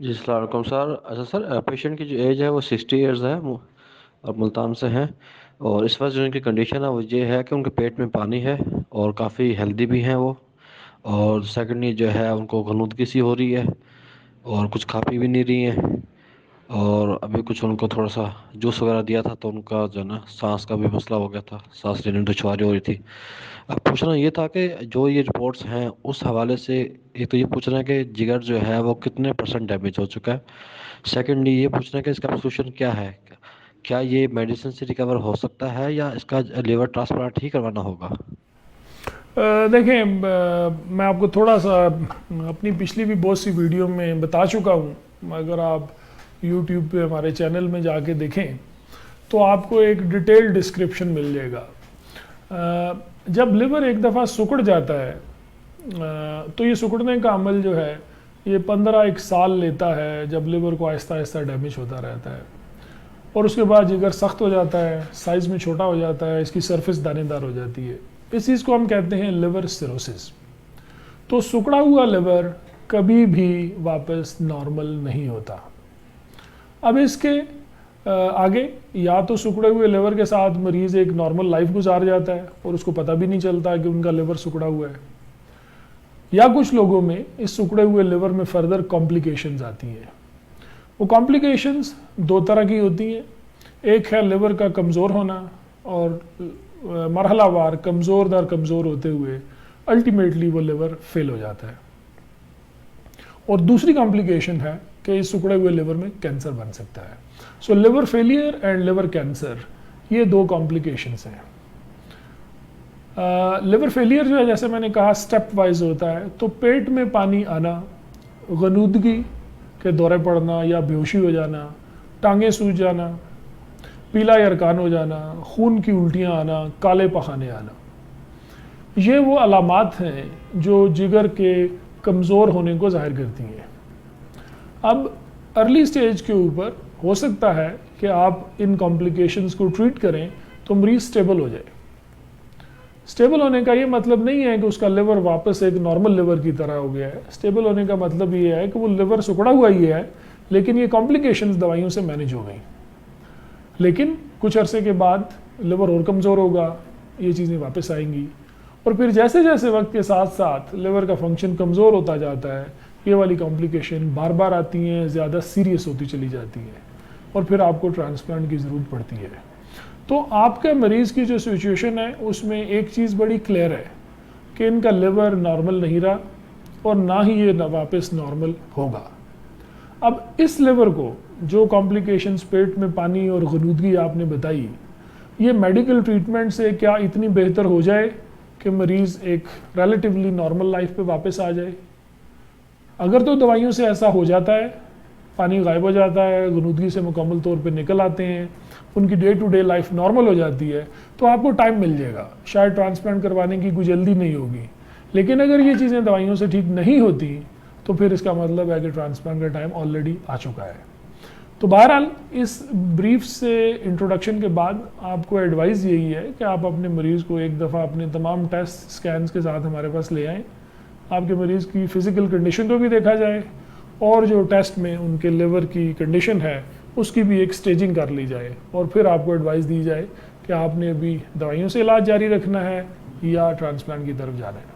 जी अस्सलाम वालेकुम सर। अच्छा सर, पेशेंट की जो एज है वो 60 ईयर्स है, और मुल्तान से हैं। और इस वक्त जो उनकी कंडीशन है वो ये है कि उनके पेट में पानी है, और काफ़ी हेल्दी भी हैं वो। और सेकेंडली जो है उनको गलूदगी सी हो रही है, और कुछ खा पी भी नहीं रही हैं। और अभी कुछ उनको थोड़ा सा जूस वगैरह दिया था तो उनका जो है ना सांस का भी मसला हो गया था, सांस लेने में दुश्वारी हो रही थी। अब पूछना ये था कि जो ये रिपोर्ट्स हैं उस हवाले से, एक तो ये पूछना है कि जिगर जो है वो कितने परसेंट डैमेज हो चुका है। सेकेंडली ये पूछना है कि इसका सोल्यूशन क्या है। क्या ये मेडिसिन से रिकवर हो सकता है या इसका लिवर ट्रांसप्लांट ही करवाना होगा। देखें, मैं आपको थोड़ा सा अपनी पिछली भी बहुत सी वीडियो में बता चुका हूँ। अगर आप YouTube पे हमारे चैनल में जाके देखें तो आपको एक डिटेल डिस्क्रिप्शन मिल जाएगा। जब लिवर एक दफ़ा सिकुड़ जाता है, तो ये सिकुड़ने का अमल जो है ये 15 साल लेता है, जब लिवर को आहिस्ता आहिस्ता डैमेज होता रहता है। और उसके बाद जिगर सख्त हो जाता है, साइज़ में छोटा हो जाता है, इसकी सरफेस दानेदार हो जाती है। इस चीज़ को हम कहते हैं लिवर सिरोसिस। तो सिकुड़ा हुआ लिवर कभी भी वापस नॉर्मल नहीं होता। अब इसके आगे या तो सिकुड़े हुए लिवर के साथ मरीज़ एक नॉर्मल लाइफ गुजार जाता है और उसको पता भी नहीं चलता कि उनका लिवर सिकुड़ा हुआ है, या कुछ लोगों में इस सिकुड़े हुए लिवर में फर्दर कॉम्प्लिकेशंस आती हैं। वो कॉम्प्लिकेशंस दो तरह की होती हैं। एक है लिवर का कमज़ोर होना, और मरहलावार कमज़ोर दर कमज़ोर होते हुए अल्टीमेटली वो लिवर फेल हो जाता है। और दूसरी कॉम्प्लिकेशन है कि इस सिकुड़े हुए लिवर में कैंसर बन सकता है। So liver failure and liver cancer, ये दो कॉम्प्लिकेशंस हैं। लिवर फेलियर जो है, जैसे मैंने कहा, स्टेप वाइज होता है। तो पेट में पानी आना, गलूदगी के दौरे पड़ना या बेहोशी हो जाना, टांगें सूज जाना, पीला यरकान हो जाना, खून की उल्टियाँ आना, काले पखाने आना, ये वो अलामात हैं जो जिगर के कमज़ोर होने को ज़ाहिर करती हैं। अब अर्ली स्टेज के ऊपर हो सकता है कि आप इन कॉम्प्लिकेशंस को ट्रीट करें तो मरीज स्टेबल हो जाए। स्टेबल होने का ये मतलब नहीं है कि उसका लिवर वापस एक नॉर्मल लिवर की तरह हो गया है। स्टेबल होने का मतलब ये है कि वो लिवर सिकुड़ा हुआ ही है, लेकिन ये कॉम्प्लिकेशंस दवाइयों से मैनेज हो गई। लेकिन कुछ अरसे के बाद लिवर और कमज़ोर होगा, ये चीज़ें वापस आएंगी। और फिर जैसे जैसे वक्त के साथ साथ लिवर का फंक्शन कमज़ोर होता जाता है, ये वाली कॉम्प्लिकेशन बार बार आती हैं, ज़्यादा सीरियस होती चली जाती हैं, और फिर आपको ट्रांसप्लांट की ज़रूरत पड़ती है। तो आपके मरीज़ की जो सिचुएशन है उसमें एक चीज़ बड़ी क्लियर है कि इनका लिवर नॉर्मल नहीं रहा, और ना ही ये वापस नॉर्मल होगा। अब इस लिवर को जो कॉम्प्लिकेशंस, पेट में पानी और गलूदगी आपने बताई, ये मेडिकल ट्रीटमेंट से क्या इतनी बेहतर हो जाए कि मरीज़ एक रिलेटिवली नॉर्मल लाइफ पे वापस आ जाए? अगर तो दवाइयों से ऐसा हो जाता है, पानी गायब हो जाता है, गलूदगी से मुकम्मल तौर पे निकल आते हैं, उनकी day to day life normal हो जाती है, तो आपको टाइम मिल जाएगा, शायद ट्रांसप्लांट करवाने की कोई जल्दी नहीं होगी। लेकिन अगर ये चीज़ें दवाइयों से ठीक नहीं होती तो फिर इसका मतलब है कि ट्रांसप्लांट का टाइम ऑलरेडी आ चुका है। तो बहरहाल इस ब्रीफ से इंट्रोडक्शन के बाद आपको एडवाइस यही है कि आप अपने मरीज़ को एक दफ़ा अपने तमाम टेस्ट स्कैन्स के साथ हमारे पास ले आएँ, आपके मरीज़ की फ़िज़िकल कंडीशन को भी देखा जाए, और जो टेस्ट में उनके लिवर की कंडीशन है उसकी भी एक स्टेजिंग कर ली जाए, और फिर आपको एडवाइस दी जाए कि आपने अभी दवाइयों से इलाज जारी रखना है या ट्रांसप्लांट की तरफ जाना है।